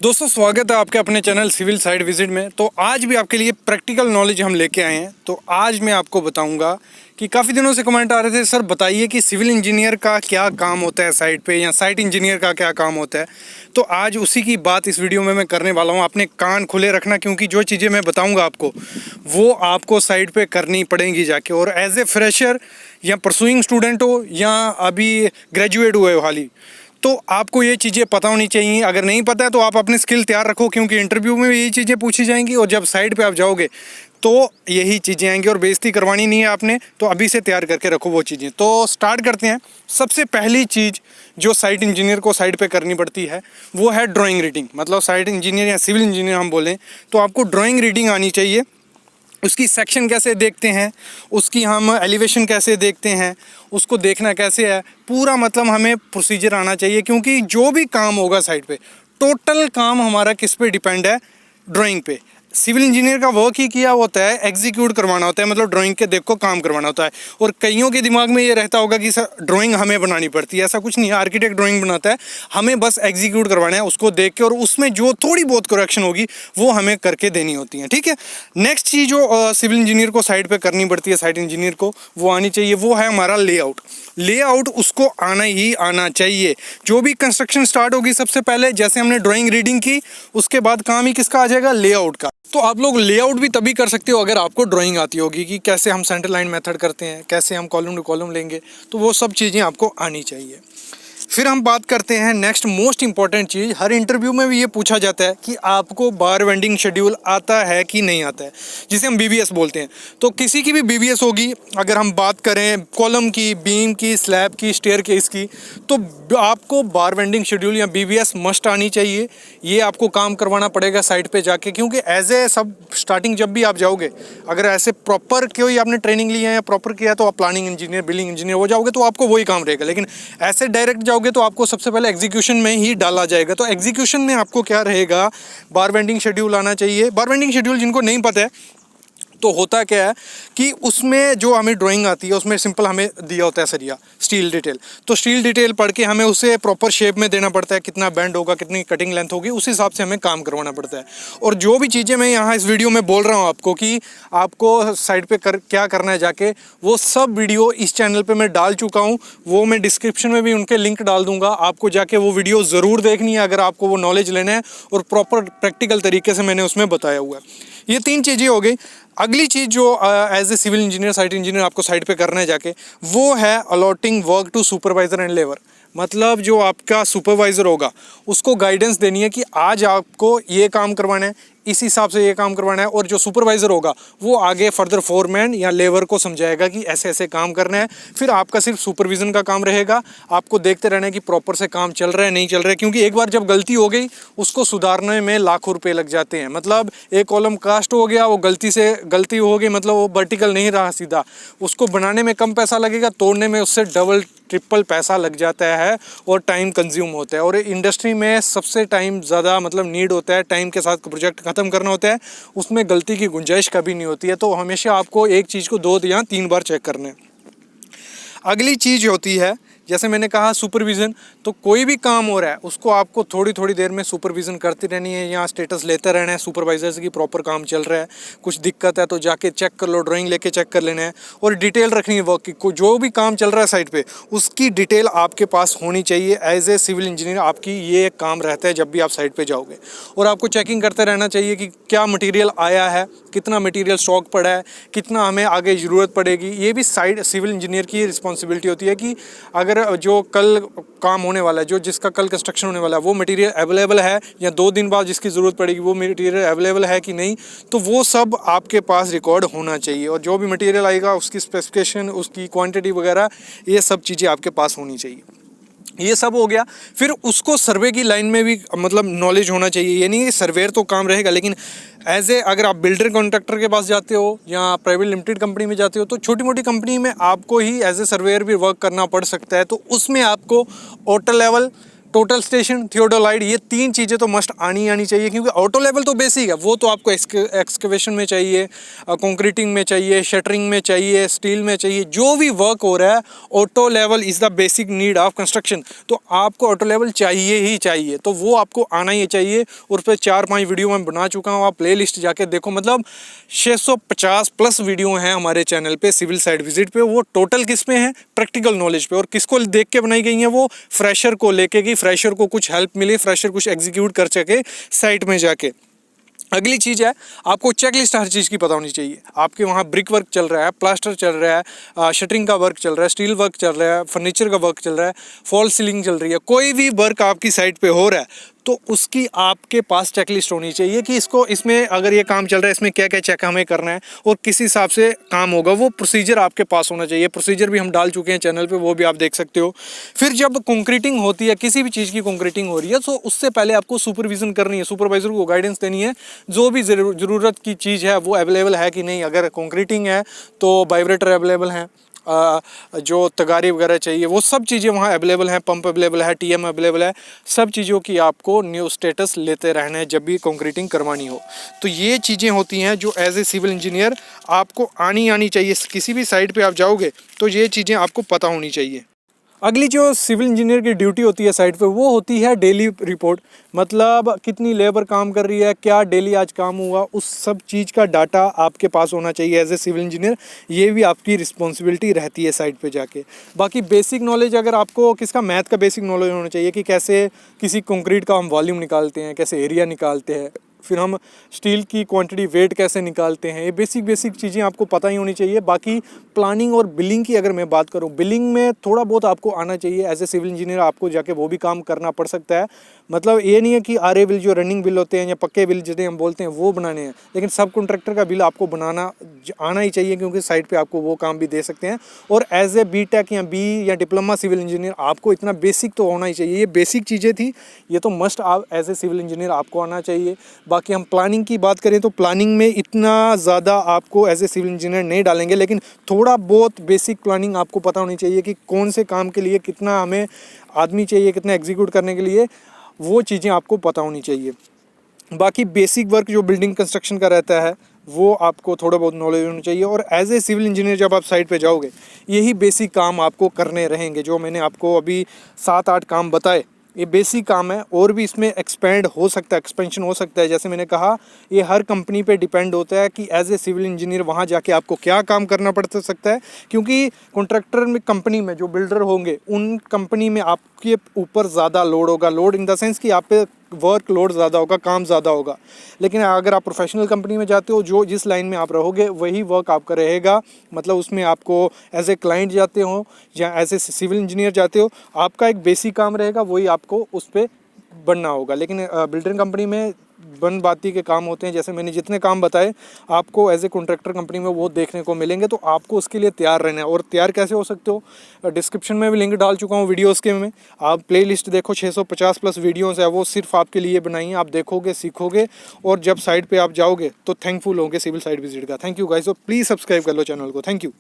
दोस्तों स्वागत है आपके अपने चैनल सिविल साइट विजिट में। तो आज भी आपके लिए प्रैक्टिकल नॉलेज हम लेके आए हैं। तो आज मैं आपको बताऊंगा कि काफ़ी दिनों से कमेंट आ रहे थे, सर बताइए कि सिविल इंजीनियर का क्या काम होता है साइट पे, या साइट इंजीनियर का क्या काम होता है। तो आज उसी की बात इस वीडियो में मैं करने वाला हूँ। आपने कान खुले रखना, क्योंकि जो चीज़ें मैं बताऊँगा आपको वो आपको साइट पर करनी पड़ेंगी जाके। और एज ए फ्रेशर या परसुइंग स्टूडेंट हो या अभी ग्रेजुएट हुए हो हाल ही, तो आपको ये चीज़ें पता होनी चाहिए। अगर नहीं पता है तो आप अपने स्किल तैयार रखो, क्योंकि इंटरव्यू में भी यही चीज़ें पूछी जाएंगी और जब साइट पे आप जाओगे तो यही चीज़ें आएंगी। और बेइज्जती करवानी नहीं है आपने, तो अभी से तैयार करके रखो वो चीज़ें। तो स्टार्ट करते हैं। सबसे पहली चीज़ जो साइट इंजीनियर को साइट पे करनी पड़ती है वो है ड्राइंग रीडिंग। मतलब साइट इंजीनियर या सिविल इंजीनियर हम बोलें तो आपको ड्राइंग रीडिंग आनी चाहिए। उसकी सेक्शन कैसे देखते हैं, उसकी हम एलिवेशन कैसे देखते हैं, उसको देखना कैसे है, पूरा मतलब हमें प्रोसीजर आना चाहिए। क्योंकि जो भी काम होगा साइट पे, टोटल काम हमारा किस पे डिपेंड है, ड्राइंग पे। सिविल इंजीनियर का वर्क ही किया होता है, एग्जीक्यूट करवाना होता है, मतलब ड्राइंग के देख को काम करवाना होता है। और कईयों के दिमाग में ये रहता होगा कि सर ड्राइंग हमें बनानी पड़ती है। ऐसा कुछ नहीं है, आर्किटेक्ट ड्राइंग बनाता है, हमें बस एग्जीक्यूट करवाना है उसको देख के, और उसमें जो थोड़ी बहुत करेक्शन होगी वो हमें करके देनी होती है। ठीक है। नेक्स्ट चीज़ जो सिविल इंजीनियर को साइट पे करनी पड़ती है, साइट इंजीनियर को वो आनी चाहिए, वो है हमारा लेआउट। लेआउट उसको आना ही आना चाहिए। जो भी कंस्ट्रक्शन स्टार्ट होगी, सबसे पहले जैसे हमने ड्राइंग रीडिंग की, उसके बाद काम ही किसका आ जाएगा, लेआउट का। तो आप लोग लेआउट भी तभी कर सकते हो अगर आपको ड्राइंग आती होगी कि कैसे हम सेंटर लाइन मेथड करते हैं, कैसे हम कॉलम टू कॉलम लेंगे, तो वो सब चीज़ें आपको आनी चाहिए। फिर हम बात करते हैं नेक्स्ट मोस्ट इंपॉर्टेंट चीज़। हर इंटरव्यू में भी ये पूछा जाता है कि आपको बार वेंडिंग शेड्यूल आता है कि नहीं आता है, जिसे हम बीबीएस बोलते हैं। तो किसी की भी बीबीएस होगी, अगर हम बात करें कॉलम की, बीम की, स्लैब की, स्टेयरकेस की, तो आपको बार वेंडिंग शेड्यूल या बीबीएस मस्ट आनी चाहिए। ये आपको काम करवाना पड़ेगा साइट पे जाके, क्योंकि एज ए सब स्टार्टिंग जब भी आप जाओगे, अगर ऐसे प्रॉपर कोई आपने ट्रेनिंग लिया है या प्रॉपर किया है तो आप प्लानिंग इंजीनियर, बिल्डिंग इंजीनियर हो जाओगे, तो आपको वही काम रहेगा। लेकिन ऐसे डायरेक्ट जाओगे तो आपको सबसे पहले एग्जीक्यूशन में ही डाला जाएगा। तो एग्जीक्यूशन में आपको क्या रहेगा, बार वेंडिंग शेड्यूल आना चाहिए। बार वेंडिंग शेड्यूल जिनको नहीं पता है, तो होता क्या है कि उसमें जो हमें ड्राइंग आती है उसमें सिंपल हमें दिया होता है सरिया, स्टील डिटेल। तो स्टील डिटेल पढ़ के हमें उसे प्रॉपर शेप में देना पड़ता है, कितना बैंड होगा, कितनी कटिंग लेंथ होगी, उस हिसाब से हमें काम करवाना पड़ता है। और जो भी चीज़ें मैं यहाँ इस वीडियो में बोल रहा हूँ आपको कि आपको साइट पे क्या करना है जाके, वो सब वीडियो इस चैनल पे मैं डाल चुका हूँ। वो मैं डिस्क्रिप्शन में भी उनके लिंक डाल दूँगा, आपको जाके वो वीडियो ज़रूर देखनी है अगर आपको वो नॉलेज लेना है। और प्रॉपर प्रैक्टिकल तरीके से मैंने उसमें बताया हुआ है। ये 3 चीज़ें हो गई। अगली चीज़ जो as a civil engineer, site engineer आपको साइट पे करना है जाके, वो है allotting work to supervisor and labour. मतलब जो आपका सुपरवाइज़र होगा उसको गाइडेंस देनी है कि आज आपको ये काम करवाना है, इस हिसाब से ये काम करवाना है। और जो सुपरवाइज़र होगा वो आगे फर्दर फोरमैन या लेबर को समझाएगा कि ऐसे ऐसे काम करना है। फिर आपका सिर्फ सुपरविज़न का काम रहेगा, आपको देखते रहना है कि प्रॉपर से काम चल रहा है नहीं चल रहा है। क्योंकि एक बार जब गलती हो गई, उसको सुधारने में लाखों रुपए लग जाते हैं। मतलब एक कॉलम कास्ट हो गया, वो गलती हो गई, मतलब वो वर्टिकल नहीं रहा सीधा, उसको बनाने में कम पैसा लगेगा, तोड़ने में उससे डबल ट्रिपल पैसा लग जाता है और टाइम कंज्यूम होता है। और इंडस्ट्री में सबसे टाइम ज़्यादा मतलब नीड होता है, टाइम के साथ प्रोजेक्ट ख़त्म करना होता है, उसमें गलती की गुंजाइश कभी नहीं होती है। तो हमेशा आपको एक चीज़ को 2 या 3 बार चेक करना है। अगली चीज़ होती है, जैसे मैंने कहा सुपरविज़न। तो कोई भी काम हो रहा है उसको आपको थोड़ी थोड़ी देर में सुपरविज़न करती रहनी है, या स्टेटस लेते रहना है सुपरवाइजर्स की, प्रॉपर काम चल रहा है, कुछ दिक्कत है तो जाके चेक कर लो, ड्राइंग लेके चेक कर लेना है। और डिटेल रखनी है वर्क की, जो भी काम चल रहा है साइट पे उसकी डिटेल आपके पास होनी चाहिए। एज ए सिविल इंजीनियर आपकी ये काम रहता है जब भी आप साइट पर जाओगे। और आपको चेकिंग करते रहना चाहिए कि क्या मटीरियल आया है, कितना मटीरियल स्टॉक पड़ा है, कितना हमें आगे ज़रूरत पड़ेगी। ये भी साइट सिविल इंजीनियर की रिस्पॉन्सिबिलिटी होती है कि अगर जो कल काम होने वाला है, जिसका कल कंस्ट्रक्शन होने वाला है, वो मटेरियल अवेलेबल है, या 2 दिन बाद जिसकी ज़रूरत पड़ेगी वो मटेरियल अवेलेबल है कि नहीं, तो वो सब आपके पास रिकॉर्ड होना चाहिए। और जो भी मटेरियल आएगा उसकी स्पेसिफिकेशन, उसकी क्वांटिटी वगैरह, ये सब चीज़ें आपके पास होनी चाहिए। ये सब हो गया। फिर उसको सर्वे की लाइन में भी मतलब नॉलेज होना चाहिए। ये नहीं कि सर्वेयर तो काम रहेगा, लेकिन एज ए अगर आप बिल्डर कॉन्ट्रैक्टर के पास जाते हो या प्राइवेट लिमिटेड कंपनी में जाते हो, तो छोटी मोटी कंपनी में आपको ही एज ए सर्वेयर भी वर्क करना पड़ सकता है। तो उसमें आपको auto level, total station, theodolite, ये 3 चीज़ें तो मस्ट आनी चाहिए, क्योंकि ऑटो लेवल तो बेसिक है, वो तो आपको एक्सकवेशन में चाहिए, कंक्रीटिंग में चाहिए, शटरिंग में चाहिए, स्टील में चाहिए, जो भी वर्क हो रहा है auto level is the basic need of construction. तो आपको ऑटो लेवल चाहिए ही चाहिए, तो वो आपको आना ही चाहिए। और उस पर 4-5 वीडियो मैं बना चुका हूँ, आप प्ले लिस्ट जाके देखो, मतलब 650 प्लस वीडियो हैं हमारे चैनल पे सिविल साइट विजिट पे। वो टोटल किस में है, प्रैक्टिकल नॉलेज पे। और किसको देख के बनाई गई है, वो फ्रेशर को लेके कि फ्रेशर को कुछ हेल्प मिले, फ्रेशर कुछ एग्जीक्यूट कर सके साइट में जाके। अगली चीज़ है, आपको चेकलिस्ट हर चीज़ की पता होनी चाहिए। आपके वहाँ ब्रिक वर्क चल रहा है, प्लास्टर चल रहा है, शटरिंग का वर्क चल रहा है, स्टील वर्क चल रहा है, फर्नीचर का वर्क चल रहा है, फॉल सीलिंग चल रही है, कोई भी वर्क आपकी साइट पे हो रहा है तो उसकी आपके पास चेकलिस्ट होनी चाहिए कि इसमें अगर ये काम चल रहा है, इसमें क्या क्या चेक हमें करना है और किस हिसाब से काम होगा, वो प्रोसीजर आपके पास होना चाहिए। प्रोसीजर भी हम डाल चुके हैं चैनल पे, वो भी आप देख सकते हो। फिर जब कंक्रीटिंग होती है, किसी भी चीज़ की कंक्रीटिंग हो रही है, तो उससे पहले आपको सुपरविजन करनी है, सुपरवाइजर को गाइडेंस देनी है, जो भी ज़रूरत की चीज़ है वो अवेलेबल है कि नहीं। अगर कंक्रीटिंग है तो वाइब्रेटर अवेलेबल है, जो तगारी वगैरह चाहिए वो सब चीज़ें वहाँ अवेलेबल हैं, पंप अवेलेबल है, टीएम अवेलेबल है, सब चीज़ों की आपको न्यू स्टेटस लेते रहना है जब भी कंक्रीटिंग करवानी हो। तो ये चीज़ें होती हैं जो एज ए सिविल इंजीनियर आपको आनी चाहिए। किसी भी साइट पे आप जाओगे तो ये चीज़ें आपको पता होनी चाहिए। अगली जो सिविल इंजीनियर की ड्यूटी होती है साइट पे, वो होती है डेली रिपोर्ट। मतलब कितनी लेबर काम कर रही है, क्या डेली आज काम हुआ, उस सब चीज़ का डाटा आपके पास होना चाहिए एज ए सिविल इंजीनियर। ये भी आपकी रिस्पॉन्सिबिलिटी रहती है साइट पे जाके। बाकी बेसिक नॉलेज अगर आपको किसका, मैथ का बेसिक नॉलेज होना चाहिए कि कैसे किसी कंक्रीट का हम वॉल्यूम निकालते हैं, कैसे एरिया निकालते हैं, फिर हम स्टील की क्वांटिटी वेट कैसे निकालते हैं, ये बेसिक चीज़ें आपको पता ही होनी चाहिए। बाकी प्लानिंग और बिलिंग की अगर मैं बात करूं, बिलिंग में थोड़ा बहुत आपको आना चाहिए एज ए सिविल इंजीनियर। आपको जाके वो भी काम करना पड़ सकता है। मतलब ये नहीं है कि आरए बिल, जो रनिंग बिल होते हैं या पक्के बिल जिन्हें हम बोलते हैं, वो बनाने हैं, लेकिन सब कॉन्ट्रैक्टर का बिल आपको बनाना आना ही चाहिए, क्योंकि साइट पे आपको वो काम भी दे सकते हैं। और एज ए बीटेक या बी या डिप्लोमा सिविल इंजीनियर आपको इतना बेसिक तो होना ही चाहिए। ये बेसिक चीज़ें थी, ये तो मस्ट आप एज ए सिविल इंजीनियर आपको आना चाहिए। बाकी हम प्लानिंग की बात करें तो प्लानिंग में इतना ज़्यादा आपको एज ए सिविल इंजीनियर नहीं डालेंगे, लेकिन थोड़ा बहुत बेसिक प्लानिंग आपको पता होनी चाहिए कि कौन से काम के लिए कितना हमें आदमी चाहिए, कितना एग्जीक्यूट करने के लिए, वो चीज़ें आपको पता होनी चाहिए। बाकी बेसिक वर्क जो बिल्डिंग कंस्ट्रक्शन का रहता है वो आपको थोड़ा बहुत नॉलेज होनी चाहिए। और एज ए सिविल इंजीनियर जब आप साइट पे जाओगे, यही बेसिक काम आपको करने रहेंगे। जो मैंने आपको अभी 7-8 काम बताए, ये बेसिक काम है, और भी इसमें एक्सपेंड हो सकता है, एक्सपेंशन हो सकता है। जैसे मैंने कहा, ये हर कंपनी पे डिपेंड होता है कि एज ए सिविल इंजीनियर वहाँ जाके आपको क्या काम करना पड़ सकता है। क्योंकि कॉन्ट्रैक्टर में, कंपनी में जो बिल्डर होंगे, उन कंपनी में आपके ऊपर ज़्यादा लोड होगा। लोड इन द सेंस कि आप पे वर्क लोड ज़्यादा होगा, काम ज़्यादा होगा। लेकिन अगर आप प्रोफेशनल कंपनी में जाते हो, जो जिस लाइन में आप रहोगे वही वर्क आपका रहेगा। मतलब उसमें आपको एज ए क्लाइंट जाते हो या एज ए सिविल इंजीनियर जाते हो, आपका एक बेसिक काम रहेगा, वही आपको उस पर बनना होगा। लेकिन बिल्डर कंपनी में बन बाती के काम होते हैं। जैसे मैंने जितने काम बताए आपको एज ए कॉन्ट्रैक्टर कंपनी में वो देखने को मिलेंगे, तो आपको उसके लिए तैयार रहना है। और तैयार कैसे हो सकते हो, डिस्क्रिप्शन में भी लिंक डाल चुका हूँ वीडियोस के में। आप प्ले लिस्ट देखो, 650 प्लस वीडियोस है, वो सिर्फ आपके लिए बनाई है। आप देखोगे, सीखोगे, और जब साइट पर आप जाओगे तो थैंकफुल होंगे सिविल साइट विजिट का। थैंक यू गाइस, और प्लीज़ सब्सक्राइब कर लो चैनल को। Thank you.